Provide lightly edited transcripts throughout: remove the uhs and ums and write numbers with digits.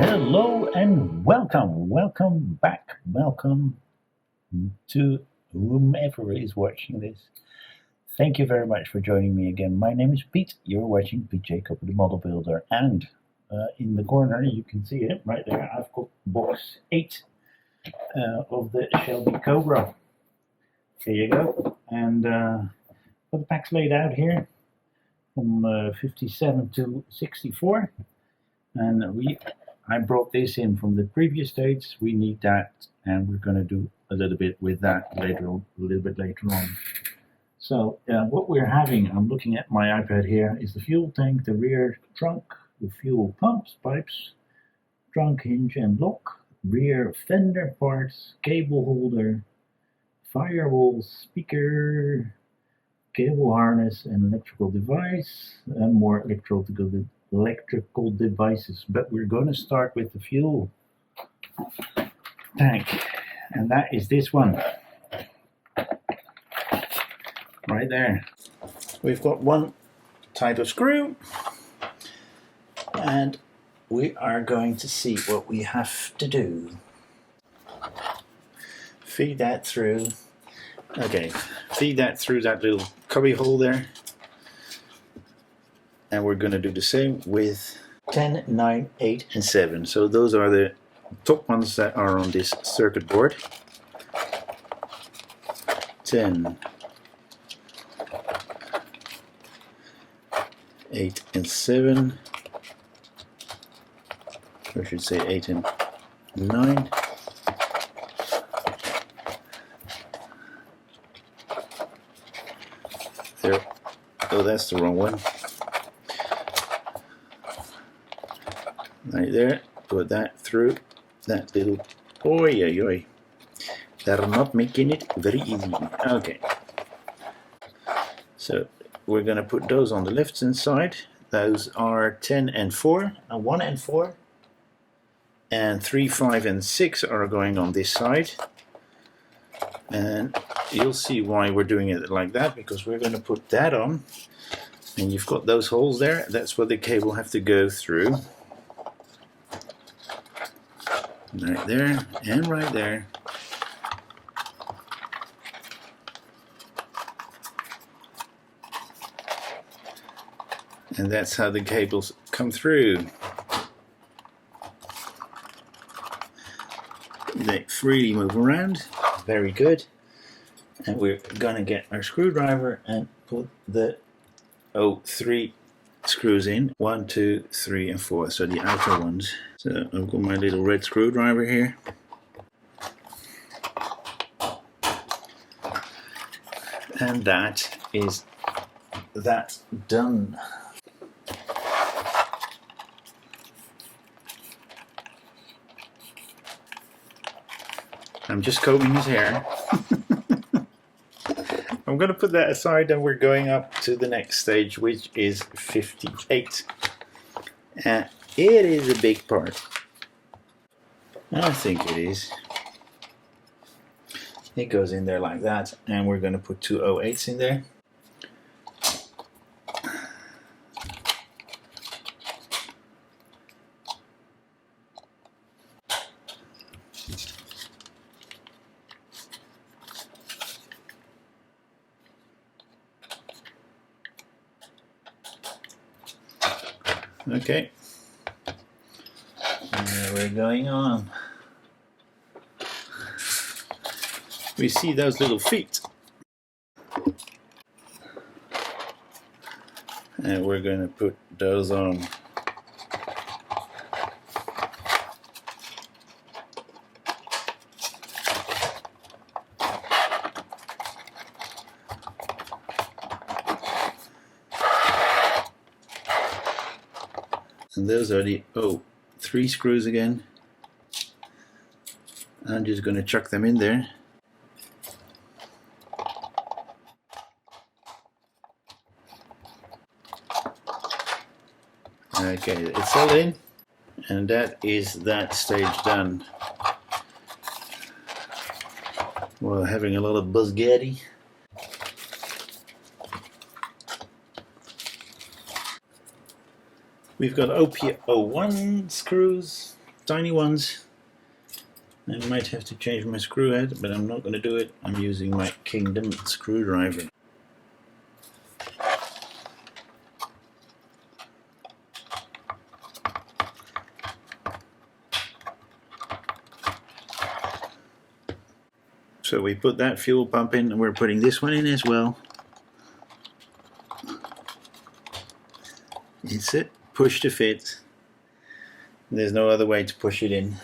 Hello and welcome back, welcome to whomever is watching this. Thank you very much for joining me again. My name is Pete. You're watching Pete Cobra, the model builder, and in the corner you can see it right there. I've got box 8 of the Shelby Cobra. There you go, and got the packs laid out here from 57 to 64, and I brought this in from the previous dates. We need that, and we're going to do a little bit with that a little bit later on. So what we're having, I'm looking at my iPad here, is the fuel tank, the rear trunk, the fuel pumps, pipes, trunk hinge and lock, rear fender parts, cable holder, firewall, speaker, cable harness, and electrical device, and more electrical devices. But we're going to start with the fuel tank, and that is this one right there. We've got one type of screw, and we are going to see what we have to do. Feed that through. Okay, feed that through that little cubby hole there. And we're going to do the same with 10, 9, 8, and 7. So those are the top ones that are on this circuit board. 10, 8, and 7. Or I should say 8 and 9. There. Oh, that's the wrong one. Right there. Put that through that little. Oi. They're not making it very easy. Okay. So we're going to put those on the left hand side. Those are 10 and 4, 1 and 4, and 3, 5, and 6 are going on this side. And you'll see why we're doing it like that, because we're going to put that on, and you've got those holes there. That's where the cable have to go through. Right there and right there. And that's how the cables come through. They freely move around. Very good. And we're gonna get our screwdriver and put the 3 screws in. 1, 2, 3, and 4. So the outer ones. So I've got my little red screwdriver here. And that is that done. I'm just combing his hair. I'm going to put that aside, and we're going up to the next stage, which is 58. And it is a big part. I think it is. It goes in there like that, and we're going to put 2 08s in there. Okay, and we're going on. We see those little feet, and we're going to put those on. And those are the 3 screws again. I'm just going to chuck them in there. Okay, it's all in, and that is that stage done. We're having a lot of Buzzgatti. We've got OP01 screws, tiny ones. I might have to change my screw head, but I'm not going to do it. I'm using my Kingdom screwdriver. So we put that fuel pump in, and we're putting this one in as well. It's it. Push to fit. There's no other way to push it in.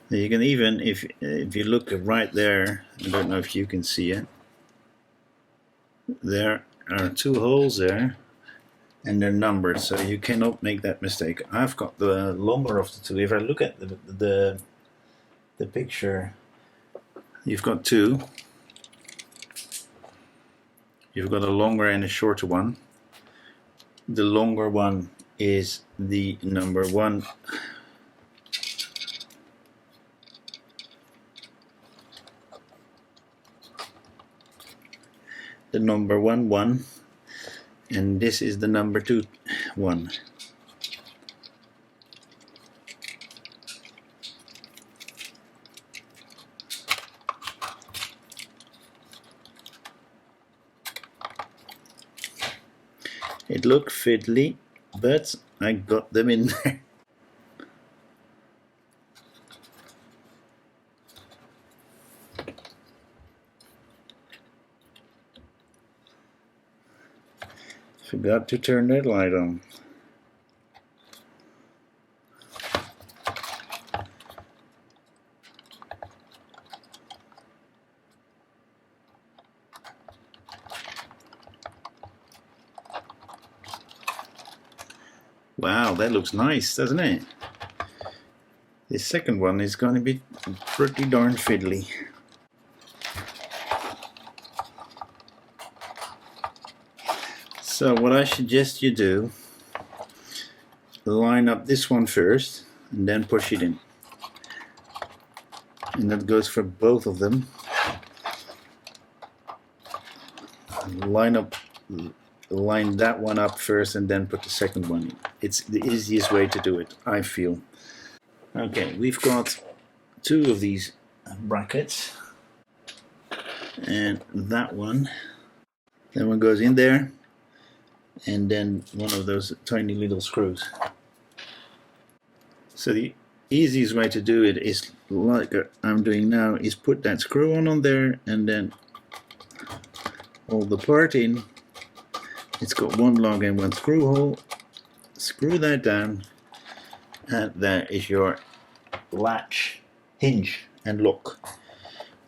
You can even, if you look right there, I don't know if you can see it, there are 2 holes there, and they're numbered, so you cannot make that mistake. I've got the longer of the two. If I look at the picture, you've got 2. You've got a longer and a shorter one. The longer one is the number 1. The number 1, and this is the number 2, 1. It looked fiddly, but I got them in there. Forgot to turn that light on. Wow, that looks nice, doesn't it? The second one is going to be pretty darn fiddly. So what I suggest you do, line up this one first and then push it in. And that goes for both of them. Line that one up first and then put the second one in. It's the easiest way to do it, I feel. Okay, we've got 2 of these brackets, and that one goes in there, and then one of those tiny little screws. So the easiest way to do it is like I'm doing now, is put that screw on there and then hold the part in. It's got 1 lug and 1 screw hole. Screw that down, and that is your latch, hinge and lock.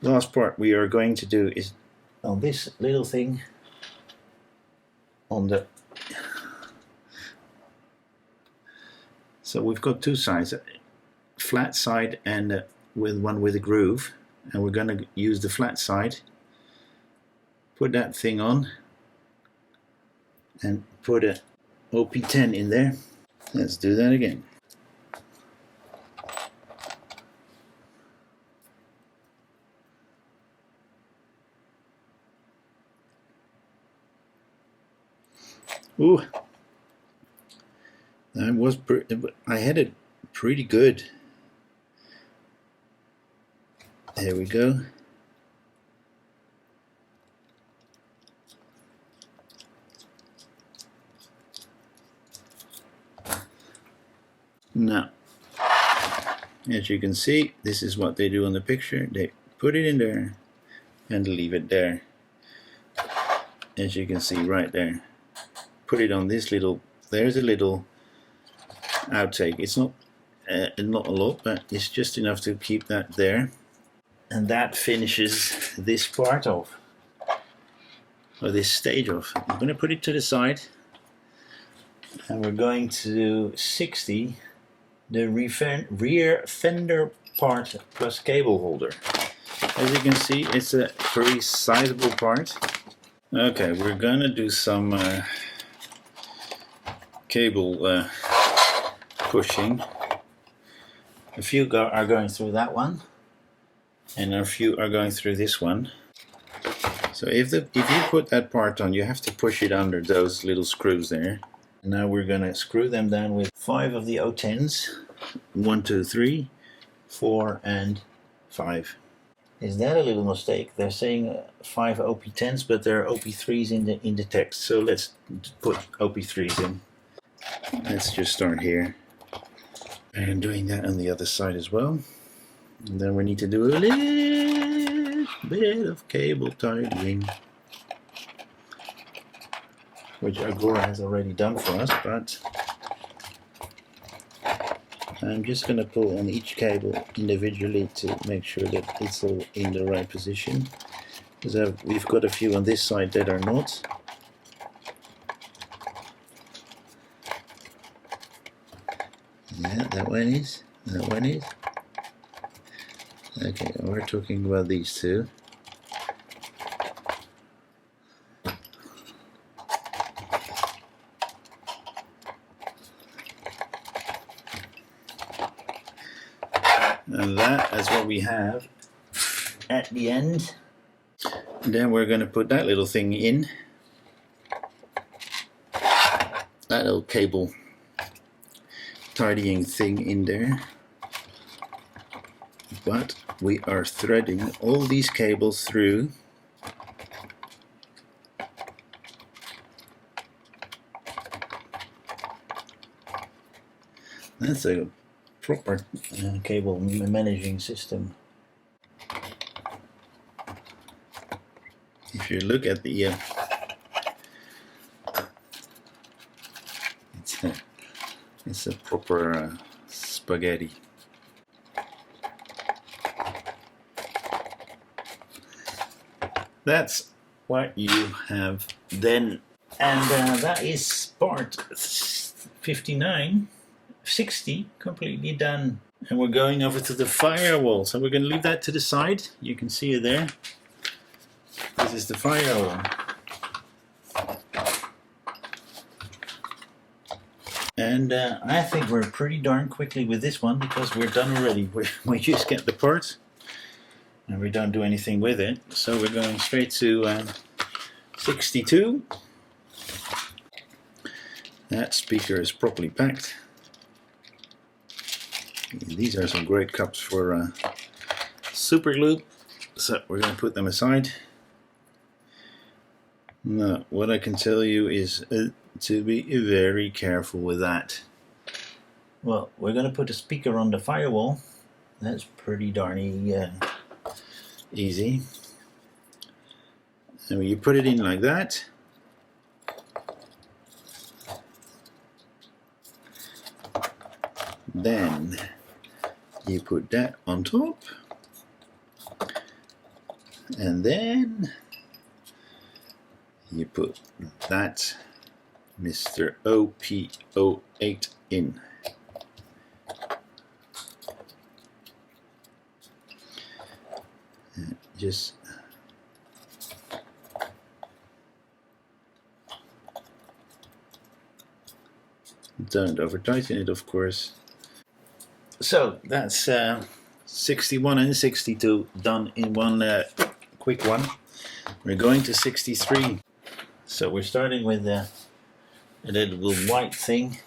Last part we are going to do is on this little thing on the, so we've got 2 sides, a flat side and with one with a groove, and we're going to use the flat side. Put that thing on and put a OP10 in there. Let's do that again. Ooh, that was I had it pretty good. There we go. Now, as you can see, this is what they do on the picture. They put it in there and leave it there. As you can see right there. Put it on this little, there's a little outtake. It's not a lot, but it's just enough to keep that there. And that finishes this part off, or this stage off. I'm going to put it to the side, and we're going to 60 the rear fender part plus cable holder. As you can see, it's a pretty sizable part. Okay, we're going to do some cable pushing. A few are going through that one, and a few are going through this one. So if you put that part on, you have to push it under those little screws there. Now we're going to screw them down with 5 of the O10s. 1, 2, 3, 4 and 5. Is that a little mistake? They're saying 5 OP10s, but there are OP3s in the text. So let's put OP3s in. Let's just start here. And doing that on the other side as well. And then we need to do a little bit of cable tidying, which Agora has already done for us, but I'm just going to pull on each cable individually to make sure that it's all in the right position, because we've got a few on this side that are not. Yeah, that one is. That one is. Okay, we're talking about these two. And that is what we have at the end. And then we're going to put that little thing in. That little cable tidying thing in there. But we are threading all these cables through. That's a proper cable managing system. If you look at the it's a proper spaghetti. That's what you have then, and that is part 59. 60 completely done, and we're going over to the firewall, so we're going to leave that to the side. You can see it there. This is the firewall, and I think we're pretty darn quickly with this one because we're done already. We just get the part and we don't do anything with it, so we're going straight to 62. That speaker is properly packed. These are some great cups for super glue, so we're going to put them aside. Now, what I can tell you is to be very careful with that. Well, we're going to put a speaker on the firewall. That's pretty darn easy. And when you put it in like that, then you put that on top, and then you put that Mr. OP08 in. And just don't over tighten it, of course. So that's 61 and 62 done in one quick one. We're going to 63. So we're starting with a little white thing.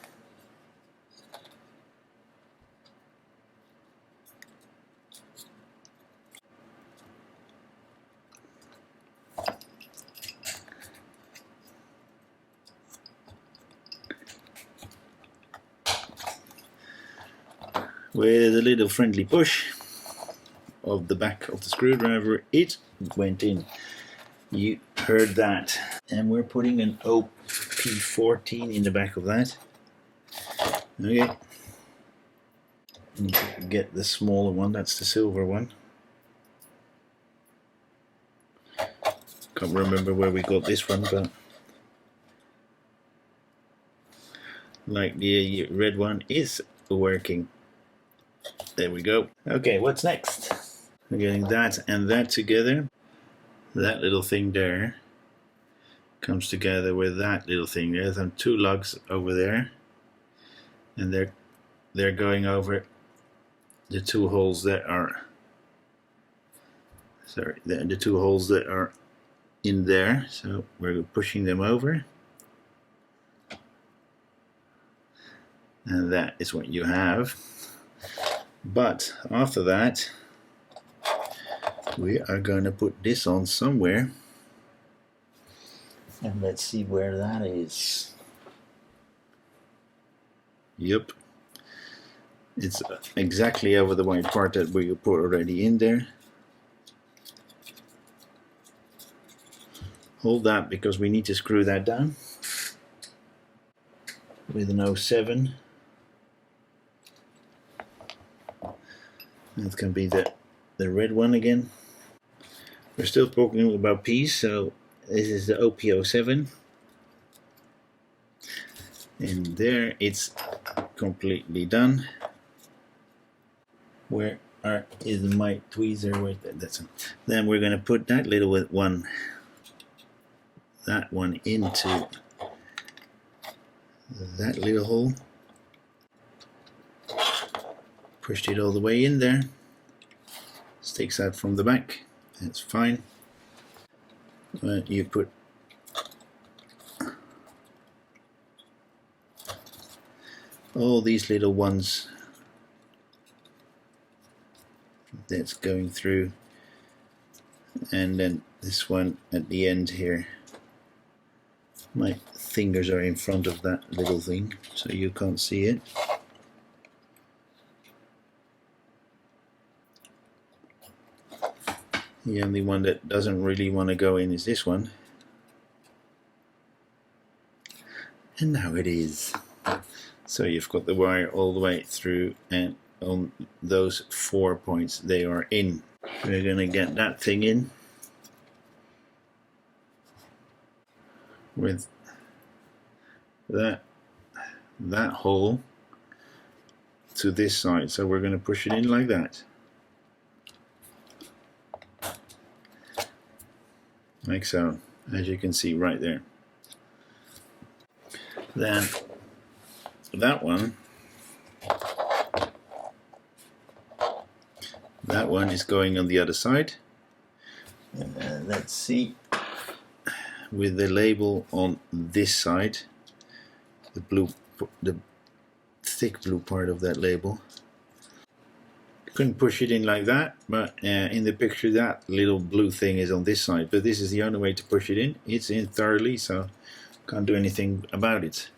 With a little friendly push of the back of the screwdriver, it went in. You heard that. And we're putting an OP14 in the back of that. Okay. Need to get the smaller one, that's the silver one. Can't remember where we got this one, but like the red one is working. There we go. Okay, what's next? We're getting that and that together. That little thing there comes together with that little thing. There's some two lugs over there, and they're going over the two holes that are the two holes that are in there. So we're pushing them over. and that is what you have. But after that, we are going to put this on somewhere, and let's see where that is. Yep, it's exactly over the white part that we put already in there. Hold that because we need to screw that down with an 07. That can be the red one again. We're still talking about P's, so this is the OP07. And there it's completely done. Where is my tweezer? Wait, that's it. Then we're going to put that little one, that one into that little hole. Pushed it all the way in there. Sticks out from the back. That's fine. You put all these little ones that's going through, and then this one at the end here. My fingers are in front of that little thing, so you can't see it. The only one that doesn't really want to go in is this one. And now it is. So you've got the wire all the way through, and on those 4 points they are in. We're going to get that thing in with that hole to this side. So we're going to push it in like that. Like so, as you can see right there. Then that one is going on the other side. And let's see, with the label on this side, the thick blue part of that label. Couldn't push it in like that, but in the picture that little blue thing is on this side, but this is the only way to push it in. It's in thoroughly, so can't do anything about it.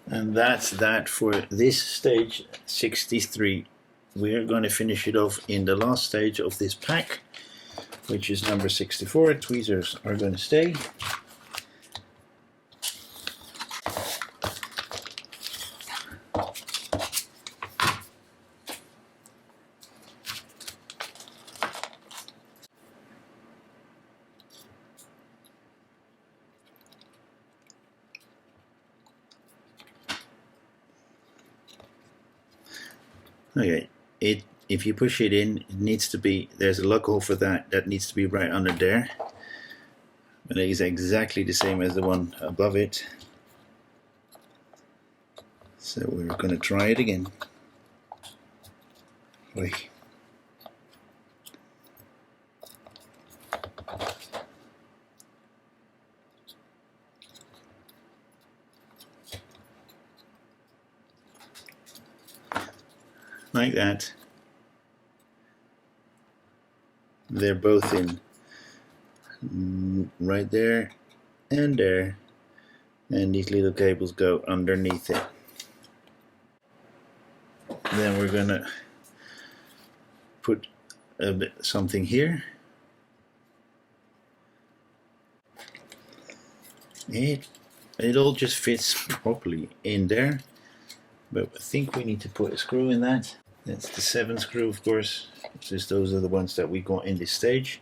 And that's that for this stage 63. We're going to finish it off in the last stage of this pack, which is number 64. Tweezers are going to stay. Okay, if you push it in, it needs to be, there's a lug hole for that needs to be right under there. But it is exactly the same as the one above it. So we're going to try it again. Wait. Like that. They're both in right there and there, and these little cables go underneath it. Then we're gonna put something here. It all just fits properly in there, but I think we need to put a screw in that. That's the 7 screw, of course. It's just those are the ones that we got in this stage.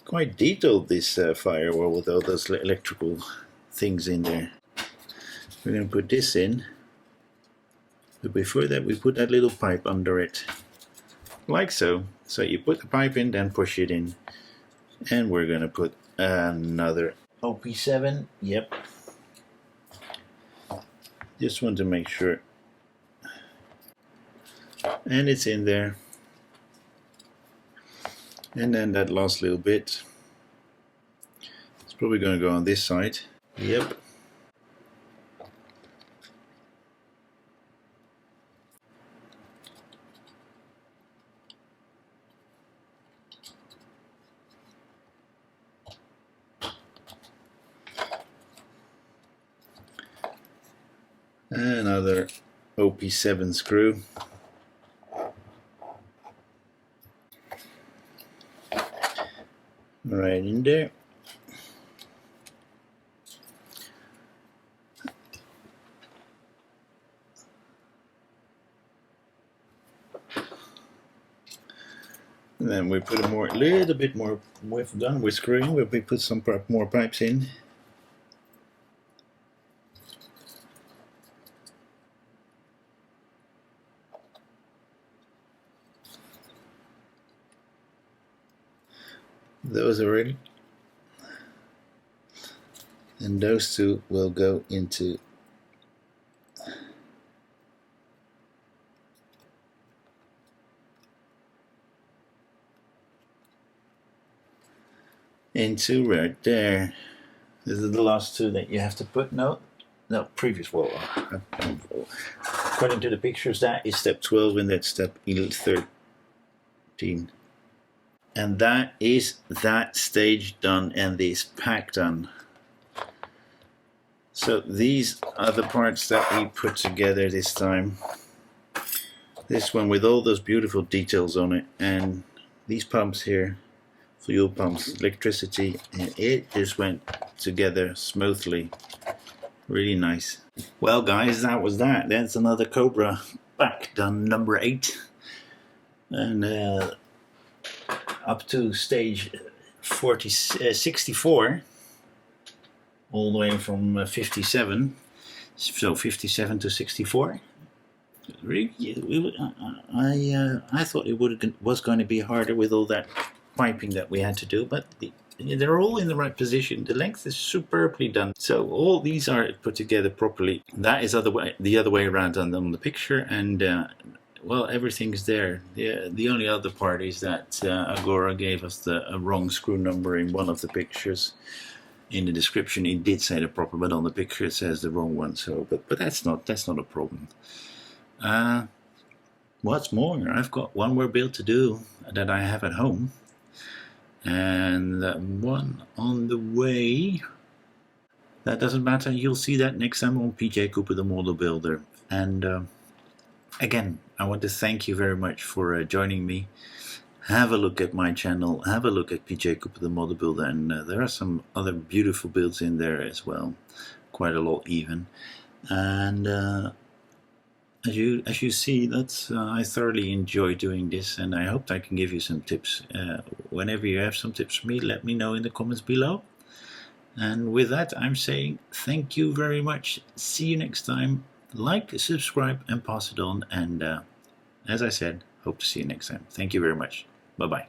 Quite detailed, this firewall, with all those electrical things in there. We're going to put this in, but before that we put that little pipe under it, like so. So you put the pipe in, then push it in, and we're going to put another OP7. Yep. Just want to make sure. And it's in there. And then that last little bit, it's probably going to go on this side. Yep. Another OP7 screw. Right in there. And then we put a little bit more, we've done with screwing, we put some more pipes in. Those are ready. And those two will go into right there. This is the last two that you have to put. No, previous wall. According to the pictures, that is step 12 and that's step 13. And that is that stage done and this pack done. So these are the parts that we put together this time. This one with all those beautiful details on it, and these pumps here, fuel pumps, electricity, and it just went together smoothly. Really nice. Well guys, that was that. That's another Cobra back done, number 8. And up to stage 64, all the way from 57, so 57 to 64. Really, I thought it was going to be harder with all that piping that we had to do, but they're all in the right position. The length is superbly done, so all these are put together properly. That is the other way around on the picture, and well, everything's there. The only other part is that Agora gave us a wrong screw number in one of the pictures. In the description it did say the proper, but on the picture it says the wrong one. So, but that's not a problem. What's more, I've got one more build to do that I have at home, and one on the way. That doesn't matter. You'll see that next time on PJ Cooper the Model Builder. And again, I want to thank you very much for joining me. Have a look at my channel, have a look at PJ Cooper the Model Builder, and there are some other beautiful builds in there as well, quite a lot even. And as you see, that's I thoroughly enjoy doing this, and I hope I can give you some tips. Whenever you have some tips for me, let me know in the comments below. And with that, I'm saying thank you very much. See you next time. Like, subscribe, and pass it on. And as I said, hope to see you next time. Thank you very much. Bye-bye.